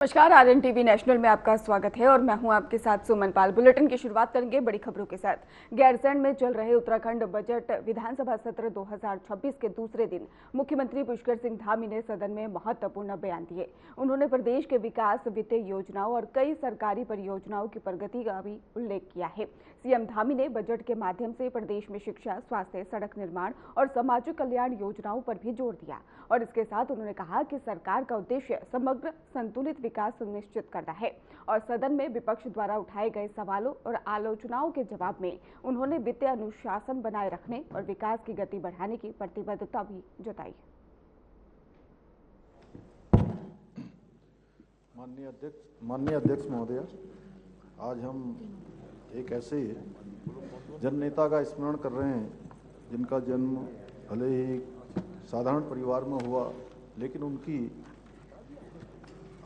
नमस्कार, RN TV national में आपका स्वागत है और मैं हूं आपके साथ सुमन पाल। बुलेटिन की शुरुआत करेंगे बड़ी खबरों के साथ। गैरसैंण में चल रहे उत्तराखंड बजट विधानसभा सत्र 2026 के दूसरे दिन मुख्यमंत्री पुष्कर सिंह धामी ने सदन में महत्वपूर्ण बयान दिए। उन्होंने प्रदेश के विकास, वित्तीय योजनाओं और कई सरकारी परियोजनाओं की प्रगति का भी उल्लेख किया है। सीएम धामी ने बजट के माध्यम से प्रदेश में शिक्षा, स्वास्थ्य, सड़क निर्माण और सामाजिक कल्याण योजनाओं पर भी जोर दिया और इसके साथ उन्होंने कहा कि सरकार का उद्देश्य समग्र संतुलित विकास सुनिश्चित करना है। और सदन में विपक्ष द्वारा उठाए गए सवालों और आलोचनाओं के जवाब में उन्होंने वित्तीय अनुशासन बनाए रखने और विकास की गति बढ़ाने की प्रतिबद्धता भी जताई। माननीय अध्यक्ष महोदय, आज हम एक ऐसे जननेता का स्मरण कर रहे हैं जिनका जन्म भले ही साधारण परिवार में हुआ, लेकिन उनकी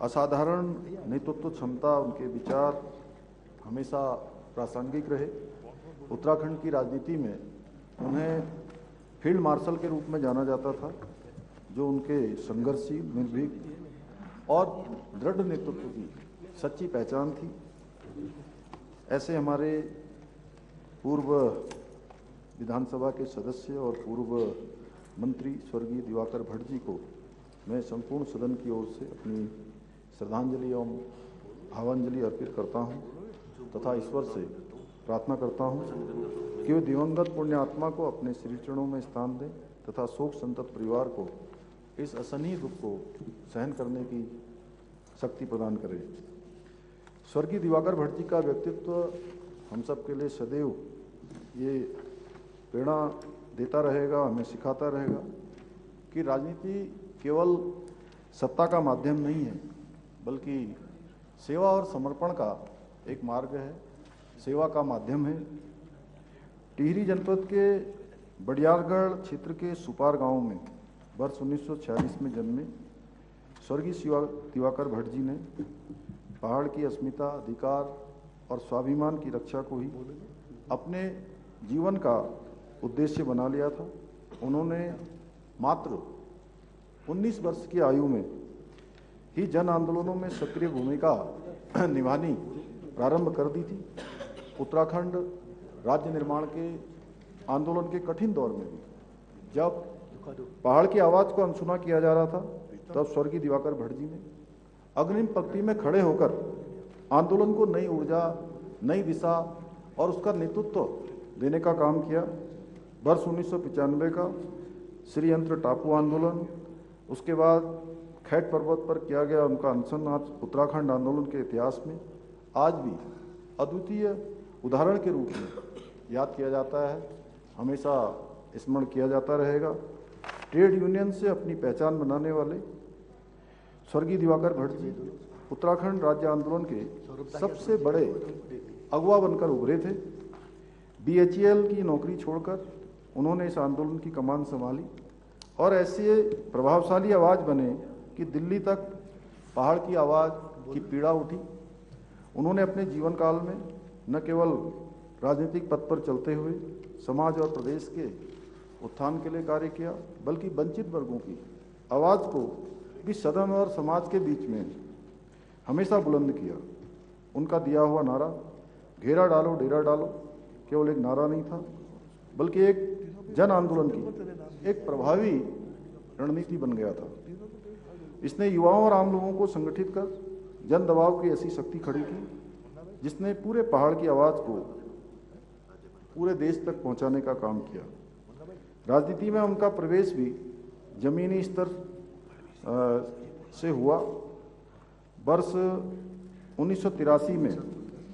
असाधारण नेतृत्व क्षमता, उनके विचार हमेशा प्रासंगिक रहे। उत्तराखंड की राजनीति में उन्हें फील्ड मार्शल के रूप में जाना जाता था, जो उनके संघर्षशील, निर्भीक और दृढ़ नेतृत्व की सच्ची पहचान थी। ऐसे हमारे पूर्व विधानसभा के सदस्य और पूर्व मंत्री स्वर्गीय दिवाकर भट्ट जी को मैं संपूर्ण सदन की ओर से अपनी श्रद्धांजलि एवं भावांजलि अर्पित करता हूं तथा ईश्वर से प्रार्थना करता हूं कि वे दिवंगत पुण्य आत्मा को अपने श्री चरणों में स्थान दें तथा शोक संतप्त परिवार को इस असहनीय दुख को सहन करने की शक्ति प्रदान करें। स्वर्गीय दिवाकर भट्ट जी का व्यक्तित्व हम सब के लिए सदैव ये प्रेरणा देता रहेगा, हमें सिखाता रहेगा कि राजनीति केवल सत्ता का माध्यम नहीं है, बल्कि सेवा और समर्पण का एक मार्ग है, सेवा का माध्यम है। टिहरी जनपद के बड़ियारगढ़ क्षेत्र के सुपार गांव में वर्ष 1946 में जन्मे स्वर्गीय दिवाकर भट्ट जी ने पहाड़ की अस्मिता, अधिकार और स्वाभिमान की रक्षा को ही अपने जीवन का उद्देश्य बना लिया था। उन्होंने मात्र 19 वर्ष की आयु में ही जन आंदोलनों में सक्रिय भूमिका निभानी प्रारंभ कर दी थी। उत्तराखंड राज्य निर्माण के आंदोलन के कठिन दौर में भी जब पहाड़ की आवाज़ को अनसुना किया जा रहा था, तब स्वर्गीय दिवाकर भट्ट जी ने अग्रिम पंक्ति में खड़े होकर आंदोलन को नई ऊर्जा, नई दिशा और उसका नेतृत्व देने का काम किया। वर्ष 1995 का श्रीयंत्र टापू आंदोलन, उसके बाद खैट पर्वत पर किया गया उनका अनशन आज उत्तराखंड आंदोलन के इतिहास में आज भी अद्वितीय उदाहरण के रूप में याद किया जाता है, हमेशा स्मरण किया जाता रहेगा। ट्रेड यूनियन से अपनी पहचान बनाने वाले स्वर्गीय दिवाकर भट्ट जी उत्तराखंड राज्य आंदोलन के सबसे बड़े अगुवा बनकर उभरे थे। BHEL की नौकरी छोड़कर उन्होंने इस आंदोलन की कमान संभाली और ऐसे प्रभावशाली आवाज़ बने कि दिल्ली तक पहाड़ की आवाज़ की पीड़ा उठी। उन्होंने अपने जीवन काल में न केवल राजनीतिक पथ पर चलते हुए समाज और प्रदेश के उत्थान के लिए कार्य किया, बल्कि वंचित वर्गों की आवाज़ को भी सदन और समाज के बीच में हमेशा बुलंद किया। उनका दिया हुआ नारा घेरा डालो डेरा डालो केवल एक नारा नहीं था, बल्कि एक जन आंदोलन की एक प्रभावी रणनीति बन गया था। इसने युवाओं और आम लोगों को संगठित कर जन दबाव की ऐसी शक्ति खड़ी की जिसने पूरे पहाड़ की आवाज़ को पूरे देश तक पहुंचाने का काम किया। राजनीति में उनका प्रवेश भी जमीनी स्तर से हुआ। वर्ष 1983 में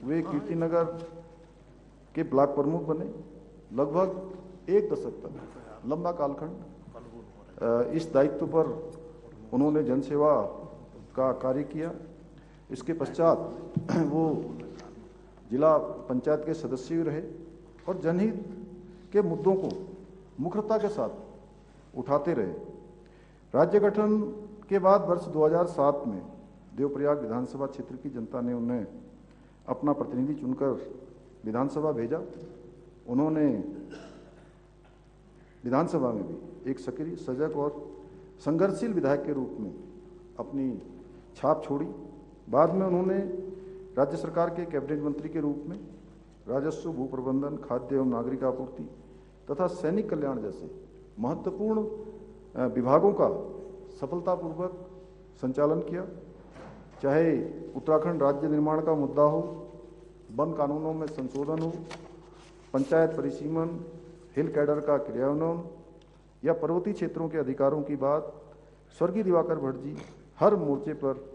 वे कीर्तिनगर के ब्लॉक प्रमुख बने। लगभग एक दशक तक लंबा कालखंड इस दायित्व पर उन्होंने जनसेवा का कार्य किया। इसके पश्चात वो जिला पंचायत के सदस्य भी रहे और जनहित के मुद्दों को मुखरता के साथ उठाते रहे। राज्य गठन के बाद वर्ष 2007 में देवप्रयाग विधानसभा क्षेत्र की जनता ने उन्हें अपना प्रतिनिधि चुनकर विधानसभा भेजा। उन्होंने विधानसभा में भी एक सक्रिय, सजग और संघर्षशील विधायक के रूप में अपनी छाप छोड़ी बाद में उन्होंने राज्य सरकार के कैबिनेट मंत्री के रूप में राजस्व, भू प्रबंधन, खाद्य एवं नागरिक आपूर्ति तथा सैनिक कल्याण जैसे महत्वपूर्ण विभागों का सफलतापूर्वक संचालन किया। चाहे उत्तराखंड राज्य निर्माण का मुद्दा हो, वन कानूनों में संशोधन हो, पंचायत परिसीमन, हिल कैडर का क्रियान्वयन या पर्वतीय क्षेत्रों के अधिकारों की बात, स्वर्गीय दिवाकर भट्ट जी हर मोर्चे पर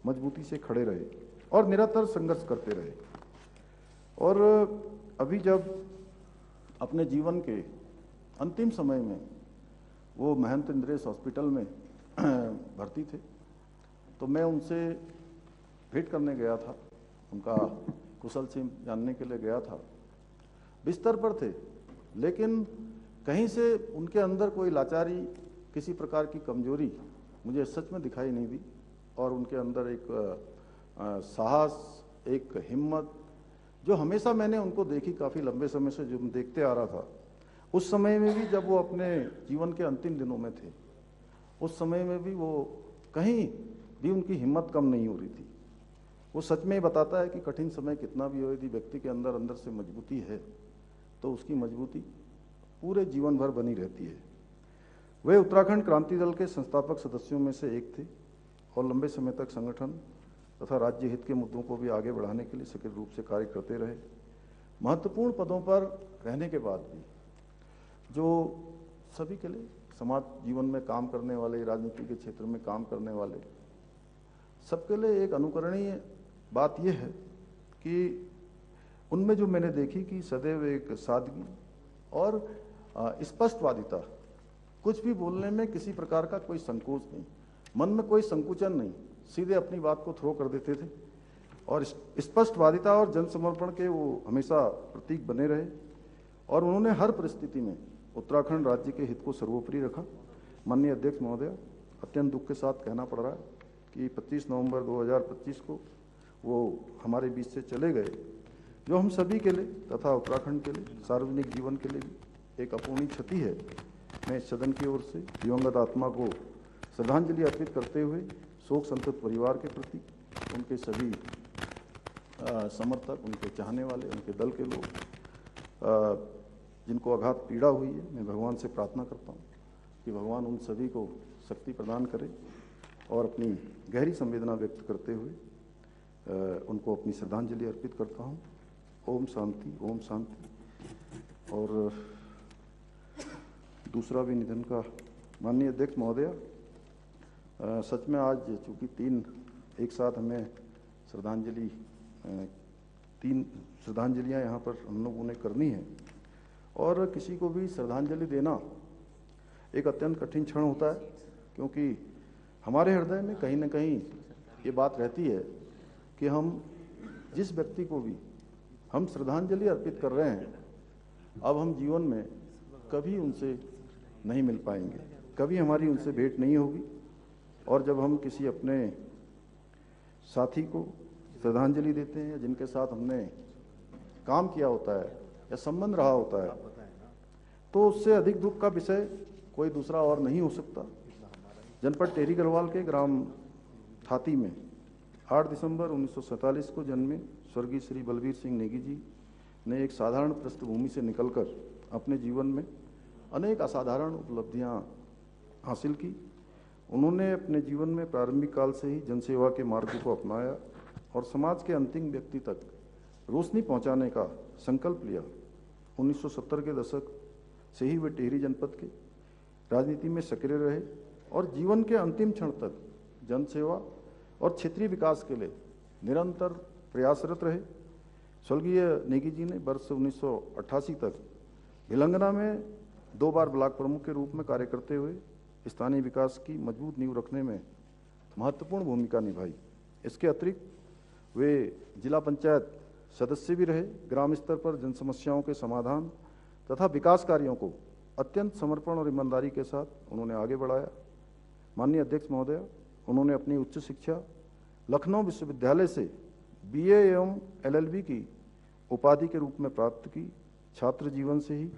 मजबूती से खड़े रहे और निरंतर संघर्ष करते रहे। और अभी जब अपने जीवन के अंतिम समय में वो महंत इंद्रेश हॉस्पिटल में भर्ती थे, तो मैं उनसे भेंट करने गया था, उनका कुशल क्षेम जानने के लिए गया था। बिस्तर पर थे, लेकिन कहीं से उनके अंदर कोई लाचारी, किसी प्रकार की कमजोरी मुझे सच में दिखाई नहीं दी। और उनके अंदर एक साहस, एक हिम्मत जो हमेशा मैंने उनको देखी काफ़ी लंबे समय से, जो देखते आ रहा था। उस समय में भी जब वो अपने जीवन के अंतिम दिनों में थे, उस समय में भी वो कहीं भी उनकी हिम्मत कम नहीं हो रही थी। वो सच में बताता है कि कठिन समय कितना भी हो, यदि व्यक्ति के अंदर अंदर से मजबूती है तो उसकी मजबूती पूरे जीवन भर बनी रहती है। वे उत्तराखंड क्रांति दल के संस्थापक सदस्यों में से एक थे और लंबे समय तक संगठन तथा राज्य हित के मुद्दों को भी आगे बढ़ाने के लिए सक्रिय रूप से कार्य करते रहे। महत्वपूर्ण पदों पर रहने के बाद भी जो सभी के लिए समाज जीवन में काम करने वाले, राजनीति के क्षेत्र में काम करने वाले सबके लिए एक अनुकरणीय बात यह है कि उनमें जो मैंने देखी कि सदैव एक सादगी और स्पष्टवादिता, कुछ भी बोलने में किसी प्रकार का कोई संकोच नहीं, मन में कोई संकुचन नहीं, सीधे अपनी बात को थ्रो कर देते थे। और स्पष्टवादिता और जनसमर्पण के वो हमेशा प्रतीक बने रहे और उन्होंने हर परिस्थिति में उत्तराखंड राज्य के हित को सर्वोपरि रखा। माननीय अध्यक्ष महोदय, अत्यंत दुख के साथ कहना पड़ रहा है कि 25 नवंबर 2025 को वो हमारे बीच से चले गए, जो हम सभी के लिए तथा उत्तराखंड के लिए, सार्वजनिक जीवन के लिए भी एक अपूर्णीय क्षति है। मैं इस सदन की ओर से दिवंगत आत्मा को श्रद्धांजलि अर्पित करते हुए शोक संतप्त परिवार के प्रति, उनके सभी समर्थक, उनके चाहने वाले, उनके दल के लोग जिनको आघात पीड़ा हुई है, मैं भगवान से प्रार्थना करता हूँ कि भगवान उन सभी को शक्ति प्रदान करे और अपनी गहरी संवेदना व्यक्त करते हुए उनको अपनी श्रद्धांजलि अर्पित करता हूँ। ओम शांति, ओम शांति। और दूसरा भी निधन का, माननीय अध्यक्ष महोदय, सच में आज चूँकि 3 एक साथ हमें श्रद्धांजलि, 3 श्रद्धांजलियाँ यहाँ पर हम लोगों ने करनी है और किसी को भी श्रद्धांजलि देना एक अत्यंत कठिन क्षण होता है, क्योंकि हमारे हृदय में कहीं ना कहीं ये बात रहती है कि हम जिस व्यक्ति को भी हम श्रद्धांजलि अर्पित कर रहे हैं, अब हम जीवन में कभी उनसे नहीं मिल पाएंगे, कभी हमारी उनसे भेंट नहीं होगी। और जब हम किसी अपने साथी को श्रद्धांजलि देते हैं या जिनके साथ हमने काम किया होता है या संबंध रहा होता है, तो उससे अधिक दुख का विषय कोई दूसरा और नहीं हो सकता। जनपद टेहरी गढ़वाल के ग्राम थाती में 8 दिसंबर 1947 को जन्मे स्वर्गीय श्री बलबीर सिंह नेगी जी ने एक साधारण पृष्ठभूमि से निकलकर अपने जीवन में अनेक असाधारण उपलब्धियां हासिल की। उन्होंने अपने जीवन में प्रारंभिक काल से ही जनसेवा के मार्ग को अपनाया और समाज के अंतिम व्यक्ति तक रोशनी पहुंचाने का संकल्प लिया। 1970 के दशक से ही वे टिहरी जनपद के राजनीति में सक्रिय रहे और जीवन के अंतिम क्षण तक जनसेवा और क्षेत्रीय विकास के लिए निरंतर प्रयासरत रहे। स्वर्गीय नेगी जी ने वर्ष 1988 तक भिलंगना में 2 बार ब्लॉक प्रमुख के रूप में कार्य करते हुए स्थानीय विकास की मजबूत नींव रखने में महत्वपूर्ण भूमिका निभाई। इसके अतिरिक्त वे जिला पंचायत सदस्य भी रहे। ग्राम स्तर पर जन समस्याओं के समाधान तथा विकास कार्यों को अत्यंत समर्पण और ईमानदारी के साथ उन्होंने आगे बढ़ाया। माननीय अध्यक्ष महोदय, उन्होंने अपनी उच्च शिक्षा लखनऊ विश्वविद्यालय से BA एवं LLB की उपाधि के रूप में प्राप्त की। छात्र जीवन से ही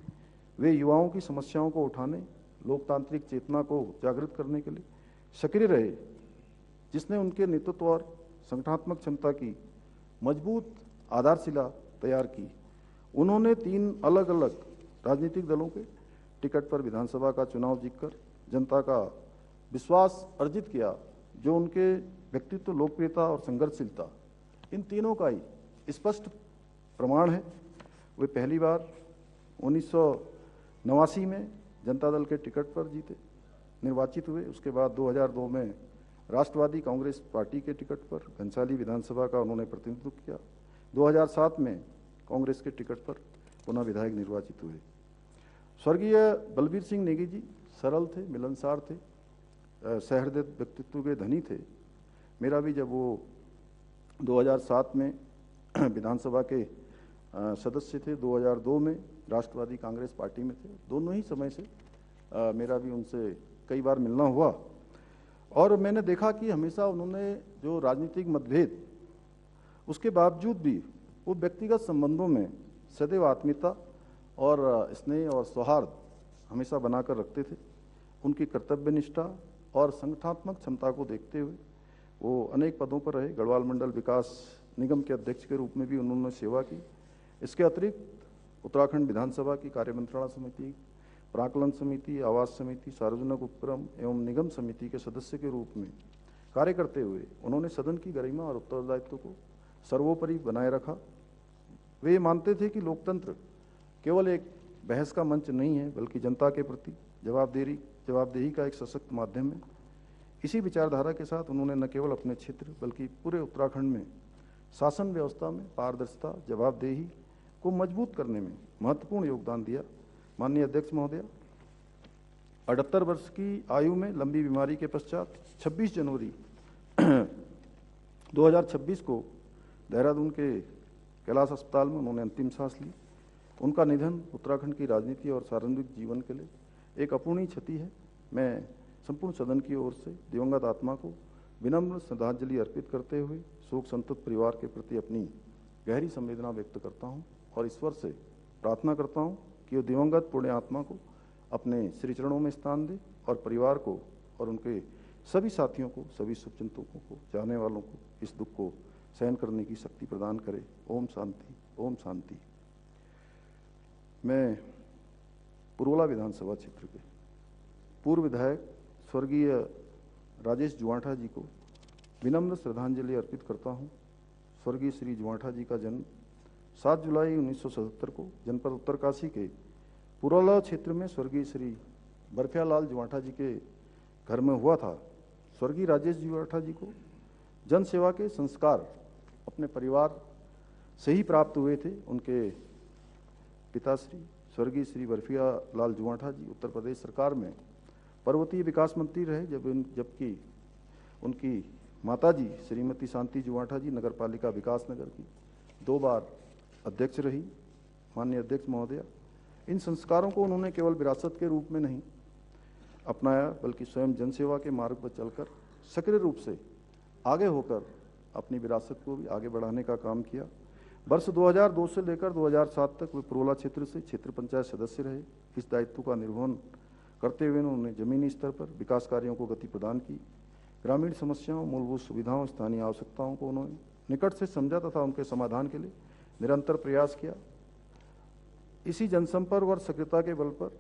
वे युवाओं की समस्याओं को उठाने, लोकतांत्रिक चेतना को जागृत करने के लिए सक्रिय रहे, जिसने उनके नेतृत्व और संगठनात्मक क्षमता की मजबूत आधारशिला तैयार की। उन्होंने 3 अलग अलग राजनीतिक दलों के टिकट पर विधानसभा का चुनाव जीतकर जनता का विश्वास अर्जित किया, जो उनके व्यक्तित्व, लोकप्रियता और संघर्षशीलता, इन तीनों का ही स्पष्ट प्रमाण है। वे पहली बार 1989 में जनता दल के टिकट पर निर्वाचित हुए। उसके बाद 2002 में राष्ट्रवादी कांग्रेस पार्टी के टिकट पर घनसाली विधानसभा का उन्होंने प्रतिनिधित्व किया। 2007 में कांग्रेस के टिकट पर पुनः विधायक निर्वाचित हुए। स्वर्गीय बलबीर सिंह नेगी जी सरल थे, मिलनसार थे, सहृदय व्यक्तित्व के धनी थे। मेरा भी जब वो 2007 में विधानसभा के सदस्य थे, 2002 में राष्ट्रवादी कांग्रेस पार्टी में थे, दोनों ही समय से मेरा भी उनसे कई बार मिलना हुआ। और मैंने देखा कि हमेशा उन्होंने जो राजनीतिक मतभेद, उसके बावजूद भी वो व्यक्तिगत संबंधों में सदैव आत्मीयता और स्नेह और सौहार्द हमेशा बनाकर रखते थे। उनकी कर्तव्य निष्ठा और संगठनात्मक क्षमता को देखते हुए वो अनेक पदों पर रहे। गढ़वाल मंडल विकास निगम के अध्यक्ष के रूप में भी उन्होंने सेवा की। इसके अतिरिक्त उत्तराखंड विधानसभा की कार्यमंत्रणा समिति, प्राक्कलन समिति, आवास समिति, सार्वजनिक उपक्रम एवं निगम समिति के सदस्य के रूप में कार्य करते हुए उन्होंने सदन की गरिमा और उत्तरदायित्व को सर्वोपरि बनाए रखा। वे मानते थे कि लोकतंत्र केवल एक बहस का मंच नहीं है, बल्कि जनता के प्रति जवाबदेही का एक सशक्त माध्यम है। इसी विचारधारा के साथ उन्होंने न केवल अपने क्षेत्र बल्कि पूरे उत्तराखंड में शासन व्यवस्था में पारदर्शिता, जवाबदेही को मजबूत करने में महत्वपूर्ण योगदान दिया। माननीय अध्यक्ष महोदय, 78 वर्ष की आयु में लंबी बीमारी के पश्चात 26 जनवरी 2026 को देहरादून के कैलाश अस्पताल में उन्होंने अंतिम सांस ली। उनका निधन उत्तराखंड की राजनीति और सार्वजनिक जीवन के लिए एक अपूर्णीय क्षति है। मैं संपूर्ण सदन की ओर से दिवंगत आत्मा को विनम्र श्रद्धांजलि अर्पित करते हुए शोक संतप्त परिवार के प्रति अपनी गहरी संवेदना व्यक्त करता हूं और ईश्वर से प्रार्थना करता हूं कि वो दिवंगत पुण्य आत्मा को अपने श्री चरणों में स्थान दे और परिवार को और उनके सभी साथियों को, सभी शुभचिंतकों को, चाहने वालों को इस दुख को सहन करने की शक्ति प्रदान करे। ओम शांति, ओम शांति। मैं पुरोला विधानसभा क्षेत्र के पूर्व विधायक स्वर्गीय राजेश जुवाठा जी को विनम्र श्रद्धांजलि अर्पित करता हूं। स्वर्गीय श्री जुवाठा जी का जन्म 7 जुलाई 1977 को जनपद उत्तरकाशी के पुरोला क्षेत्र में स्वर्गीय श्री बर्फियालाल जुवाठा जी के घर में हुआ था। स्वर्गीय राजेश जुवाठा जी को जन सेवा के संस्कार अपने परिवार से ही प्राप्त हुए थे। उनके पिताश्री स्वर्गीय श्री बर्फियालाल जुवाठा जी उत्तर प्रदेश सरकार में पर्वतीय विकास मंत्री रहे, जबकि उनकी माताजी श्रीमती शांति जुवाठा जी नगर पालिका विकास नगर की 2 बार अध्यक्ष रही। माननीय अध्यक्ष महोदय, इन संस्कारों को उन्होंने केवल विरासत के रूप में नहीं अपनाया, बल्कि स्वयं जनसेवा के मार्ग पर चलकर सक्रिय रूप से आगे होकर अपनी विरासत को भी आगे बढ़ाने का काम किया। वर्ष 2002 से लेकर 2007 तक वे पुरोला क्षेत्र से क्षेत्र पंचायत सदस्य रहे। इस दायित्व का निर्वहन करते हुए उन्होंने जमीनी स्तर पर विकास कार्यों को गति प्रदान की। ग्रामीण समस्याओं, मूलभूत सुविधाओं, स्थानीय आवश्यकताओं को उन्होंने निकट से समझा तथा उनके समाधान के लिए निरंतर प्रयास किया। इसी जनसंपर्क और सक्रियता के बल पर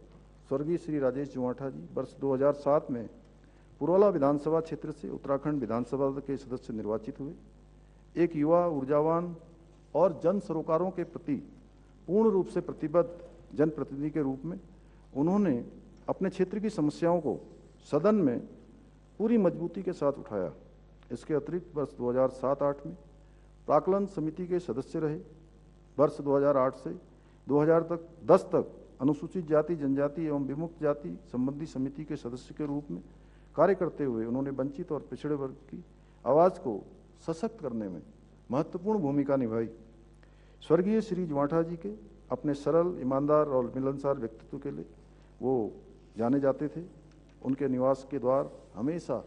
स्वर्गीय श्री राजेश जुवाठा जी वर्ष 2007 में पुरोला विधानसभा क्षेत्र से उत्तराखंड विधानसभा के सदस्य निर्वाचित हुए। एक युवा, ऊर्जावान और जन सरोकारों के प्रति पूर्ण रूप से प्रतिबद्ध जनप्रतिनिधि के रूप में उन्होंने अपने क्षेत्र की समस्याओं को सदन में पूरी मजबूती के साथ उठाया। इसके अतिरिक्त वर्ष 2007-8 में प्राक्कलन समिति के सदस्य रहे। वर्ष 2008 से 2010 तक अनुसूचित जाति, जनजाति एवं विमुक्त जाति संबंधी समिति के सदस्य के रूप में कार्य करते हुए उन्होंने वंचित और पिछड़े वर्ग की आवाज़ को सशक्त करने में महत्वपूर्ण भूमिका निभाई। स्वर्गीय श्री जुवाठा जी के अपने सरल, ईमानदार और मिलनसार व्यक्तित्व के लिए वो जाने जाते थे। उनके निवास के द्वार हमेशा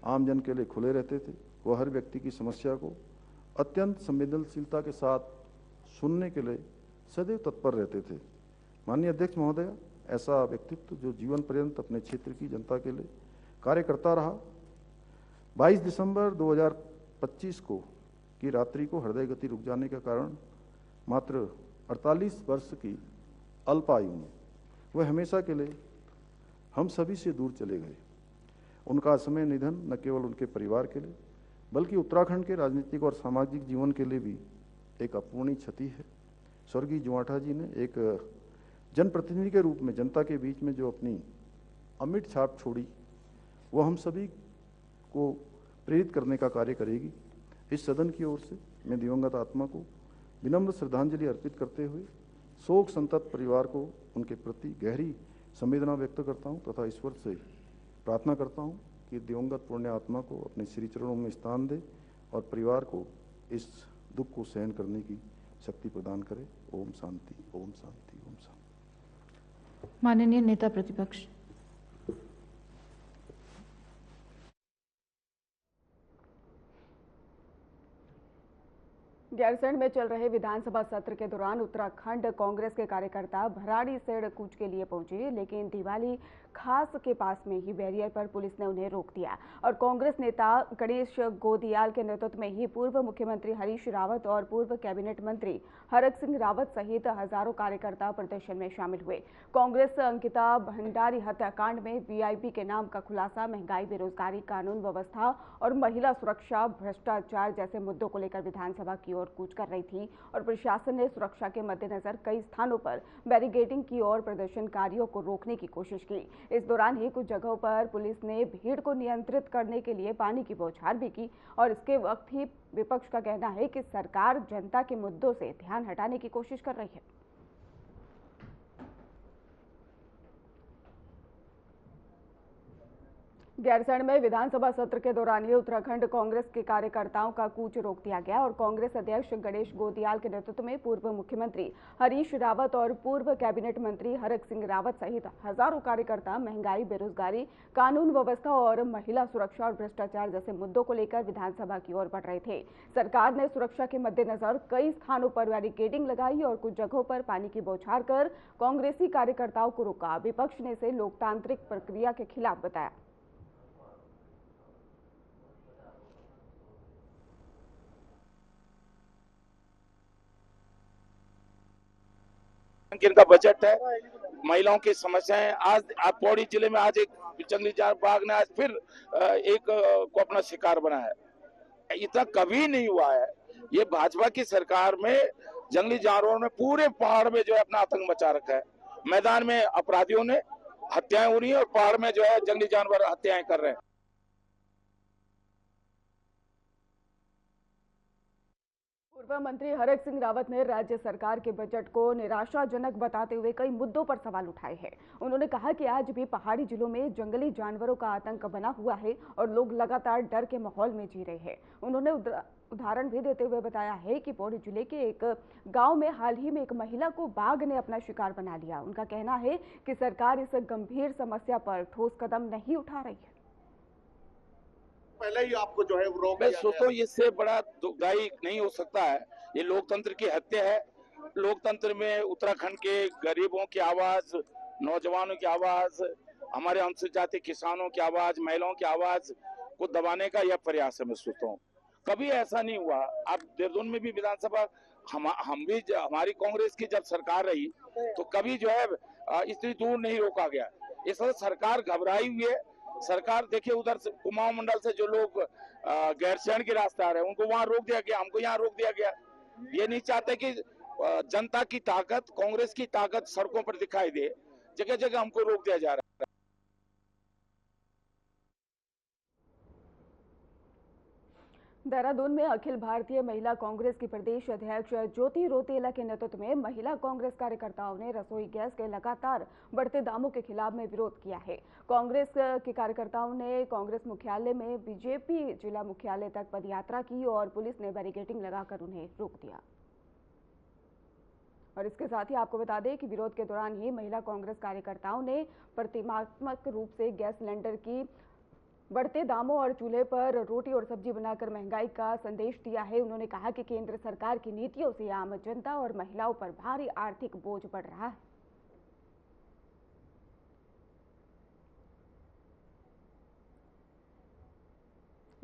आमजन के लिए खुले रहते थे। वो हर व्यक्ति की समस्या को अत्यंत संवेदनशीलता के साथ सुनने के लिए सदैव तत्पर रहते थे। माननीय अध्यक्ष महोदय, ऐसा व्यक्तित्व जो जीवन पर्यंत अपने क्षेत्र की जनता के लिए कार्य करता रहा। 22 दिसंबर 25 को की रात्रि को हृदय गति रुक जाने के कारण मात्र 48 वर्ष की अल्प आयु में वह हमेशा के लिए हम सभी से दूर चले गए। उनका असमय निधन न केवल उनके परिवार के लिए बल्कि उत्तराखंड के राजनीतिक और सामाजिक जीवन के लिए भी एक अपूर्णीय क्षति है। स्वर्गीय जुवाठा जी ने एक जनप्रतिनिधि के रूप में जनता के बीच में जो अपनी अमिट छाप छोड़ी, वो हम सभी को प्रेरित करने का कार्य करेगी। इस सदन की ओर से मैं दिवंगत आत्मा को विनम्र श्रद्धांजलि अर्पित करते हुए शोक संतप्त परिवार को उनके प्रति गहरी संवेदना व्यक्त करता हूं तथा ईश्वर से प्रार्थना करता हूं कि दिवंगत पुण्य आत्मा को अपने श्री चरणों में स्थान दे और परिवार को इस दुख को सहन करने की शक्ति प्रदान करे। ओम शांति, ओम शांति, ओम शांति। माननीय नेता प्रतिपक्ष। गैरसैंण में चल रहे विधानसभा सत्र के दौरान उत्तराखंड कांग्रेस के कार्यकर्ता भराड़ीसैंण कूच के लिए पहुंचे, लेकिन दिवाली खास के पास में ही बैरियर पर पुलिस ने उन्हें रोक दिया और कांग्रेस नेता गणेश गोदियाल के नेतृत्व में ही पूर्व मुख्यमंत्री हरीश रावत और पूर्व कैबिनेट मंत्री हरक सिंह रावत सहित हजारों कार्यकर्ता प्रदर्शन में शामिल हुए। कांग्रेस अंकिता भंडारी हत्याकांड में वीआईपी के नाम का खुलासा, महंगाई, बेरोजगारी, कानून व्यवस्था और महिला सुरक्षा, भ्रष्टाचार जैसे मुद्दों को लेकर विधानसभा की ओर कूच कर रही थी और प्रशासन ने सुरक्षा के मद्देनजर कई स्थानों पर बैरिकेडिंग की और प्रदर्शनकारियों को रोकने की कोशिश की। इस दौरान ही कुछ जगहों पर पुलिस ने भीड़ को नियंत्रित करने के लिए पानी की बौछार भी की और इसके वक्त ही विपक्ष का कहना है कि सरकार जनता के मुद्दों से ध्यान हटाने की कोशिश कर रही है। गैरसैंण में विधानसभा सत्र के दौरान ही उत्तराखंड कांग्रेस के कार्यकर्ताओं का कूच रोक दिया गया और कांग्रेस अध्यक्ष गणेश गोदियाल के नेतृत्व में पूर्व मुख्यमंत्री हरीश रावत और पूर्व कैबिनेट मंत्री हरक सिंह रावत सहित हजारों कार्यकर्ता महंगाई, बेरोजगारी, कानून व्यवस्था और महिला सुरक्षा और भ्रष्टाचार जैसे मुद्दों को लेकर विधानसभा की ओर बढ़ रहे थे। सरकार ने सुरक्षा के मद्देनजर कई स्थानों पर बैरिकेडिंग लगाई और कुछ जगहों पर पानी की बौछार कर कांग्रेसी कार्यकर्ताओं को रोका। विपक्ष ने इसे लोकतांत्रिक प्रक्रिया के खिलाफ बताया। इनका बजट है, महिलाओं की समस्याएं। आज आप पौड़ी जिले में आज एक जंगली बाघ ने आज फिर एक को अपना शिकार बनाया है। इतना कभी नहीं हुआ है। ये भाजपा की सरकार में जंगली जानवरों ने पूरे पहाड़ में जो है अपना आतंक मचा रखा है। मैदान में अपराधियों ने हत्याएं हो रही है और पहाड़ में जो है जंगली जानवर हत्याएं कर रहे हैं। पूर्व मंत्री हरक सिंह रावत ने राज्य सरकार के बजट को निराशाजनक बताते हुए कई मुद्दों पर सवाल उठाए हैं। उन्होंने कहा कि आज भी पहाड़ी जिलों में जंगली जानवरों का आतंक बना हुआ है और लोग लगातार डर के माहौल में जी रहे हैं। उन्होंने उदाहरण भी देते हुए बताया है कि पौड़ी जिले के एक गांव में हाल ही में एक महिला को बाघ ने अपना शिकार बना लिया। उनका कहना है कि सरकार इस गंभीर समस्या पर ठोस कदम नहीं उठा रही है। पहले ही आपको जो है रोक मैं सोचता हूँ इससे बड़ा दुखदाई नहीं हो सकता है। ये लोकतंत्र की हत्या है। लोकतंत्र में उत्तराखंड के गरीबों की आवाज, नौजवानों की आवाज, हमारे अनुसूचित जाति किसानों की आवाज, महिलाओं की आवाज को दबाने का यह प्रयास है। मैं सोचता हूँ कभी ऐसा नहीं हुआ। आप देहरादून में भी विधानसभा हम भी हमारी कांग्रेस की जब सरकार रही तो कभी जो है इतनी दूर नहीं रोका गया। इस वजह सरकार घबराई हुई है। सरकार देखिए उधर से कुमाऊं मंडल से जो लोग गैरसैंण के रास्ते आ रहे हैं उनको वहां रोक दिया गया, हमको यहाँ रोक दिया गया। ये नहीं चाहते कि जनता की ताकत, कांग्रेस की ताकत सड़कों पर दिखाई दे। जगह जगह हमको रोक दिया जा रहा है। देहरादून में अखिल भारतीय महिला कांग्रेस की प्रदेश अध्यक्ष ज्योति रौतेला के नेतृत्व में महिला कांग्रेस कार्यकर्ताओं ने रसोई गैस के लगातार बढ़ते दामों के खिलाफ में विरोध किया है। कांग्रेस के कार्यकर्ताओं ने कांग्रेस मुख्यालय में बीजेपी जिला मुख्यालय तक पदयात्रा की और पुलिस ने बैरिकेडिंग लगाकर उन्हें रोक दिया। और इसके साथ ही आपको बता दें कि विरोध के दौरान ही महिला कांग्रेस कार्यकर्ताओं ने प्रतीकात्मक रूप से गैस सिलेंडर की बढ़ते दामों और चूल्हे पर रोटी और सब्जी बनाकर महंगाई का संदेश दिया है। उन्होंने कहा कि केंद्र सरकार की नीतियों से आम जनता और महिलाओं पर भारी आर्थिक बोझ बढ़ रहा है।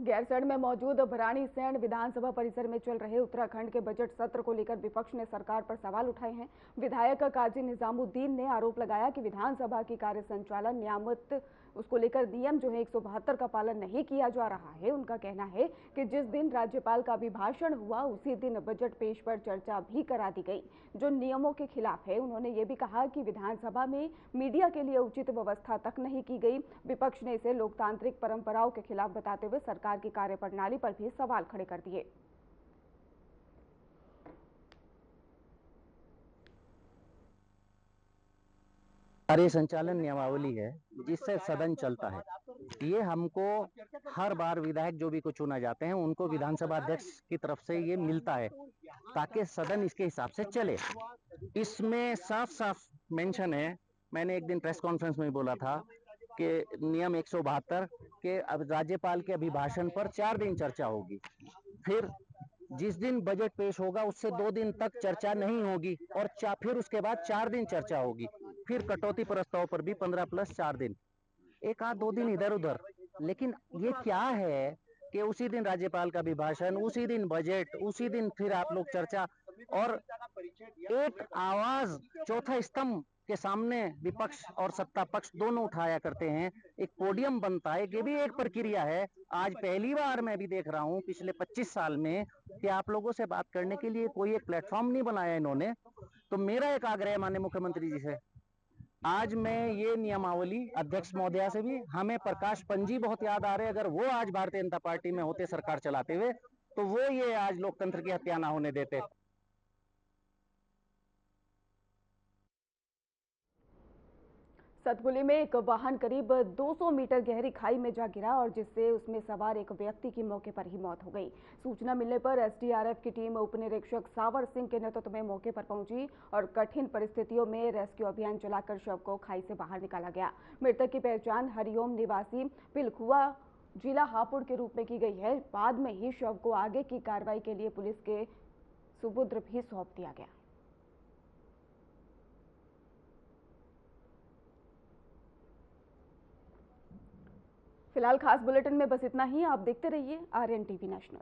गैरसैंण में मौजूद भराड़ीसैंण विधानसभा परिसर में चल रहे उत्तराखंड के बजट सत्र को लेकर विपक्ष ने सरकार पर सवाल उठाए हैं। विधायक काजी निजामुद्दीन ने आरोप लगाया कि विधानसभा की कार्य संचालन नियामत उसको लेकर नियम जो है 172 का पालन नहीं किया जा रहा है। उनका कहना है कि जिस दिन राज्यपाल का अभिभाषण हुआ उसी दिन बजट पेश पर चर्चा भी करा दी गई, जो नियमों के खिलाफ है। उन्होंने ये भी कहा कि विधानसभा में मीडिया के लिए उचित व्यवस्था तक नहीं की गई। विपक्ष ने इसे लोकतांत्रिक परंपराओं के खिलाफ बताते हुए सरकार की कार्यप्रणाली पर भी सवाल खड़े कर दिए। कार्य संचालन नियमावली है जिससे सदन चलता है। ये हमको हर बार विधायक जो भी को चुना जाते हैं उनको विधानसभा अध्यक्ष की तरफ से ये मिलता है ताकि सदन इसके हिसाब से चले। इसमें साफ साफ मेंशन है, मैंने एक दिन प्रेस कॉन्फ्रेंस में बोला था कि नियम 172 के अब राज्यपाल के अभिभाषण पर 4 दिन चर्चा होगी, फिर जिस दिन बजट पेश होगा उससे 2 दिन तक चर्चा नहीं होगी और फिर उसके बाद 4 दिन चर्चा होगी, फिर कटौती प्रस्ताव पर भी 15 + 4 दिन, एक आध 2 दिन इधर उधर। लेकिन ये क्या है कि उसी दिन राज्यपाल का अभिभाषण, उसी दिन बजट, उसी दिन फिर आप लोग चर्चा, और एक आवाज चौथा स्तंभ के सामने विपक्ष और सत्ता पक्ष दोनों उठाया करते हैं। एक पोडियम बनता है, ये भी एक प्रक्रिया है। आज पहली बार मैं भी देख रहा हूं पिछले 25 साल में कि आप लोगों से बात करने के लिए कोई एक प्लेटफॉर्म नहीं बनाया इन्होंने। तो मेरा एक आग्रह है माननीय मुख्यमंत्री जी से, आज मैं ये नियमावली अध्यक्ष महोदया से भी, हमें प्रकाश पंजी बहुत याद आ रहे, अगर वो आज भारतीय जनता पार्टी में होते सरकार चलाते हुए तो वो ये आज लोकतंत्र की हत्या ना होने देते। सतपुली में एक वाहन करीब 200 मीटर गहरी खाई में जा गिरा और जिससे उसमें सवार एक व्यक्ति की मौके पर ही मौत हो गई। सूचना मिलने पर एसडीआरएफ की टीम उप निरीक्षक सावर सिंह के नेतृत्व में मौके पर पहुंची और कठिन परिस्थितियों में रेस्क्यू अभियान चलाकर शव को खाई से बाहर निकाला गया। मृतक की पहचान हरिओम निवासी पिलखुआ जिला हापुड़ के रूप में की गई है। बाद में ही शव को आगे की कार्रवाई के लिए पुलिस के सुपुर्द भी सौंप दिया गया। फिलहाल खास बुलेटिन में बस इतना ही। आप देखते रहिए आर्यन टीवी नेशनल।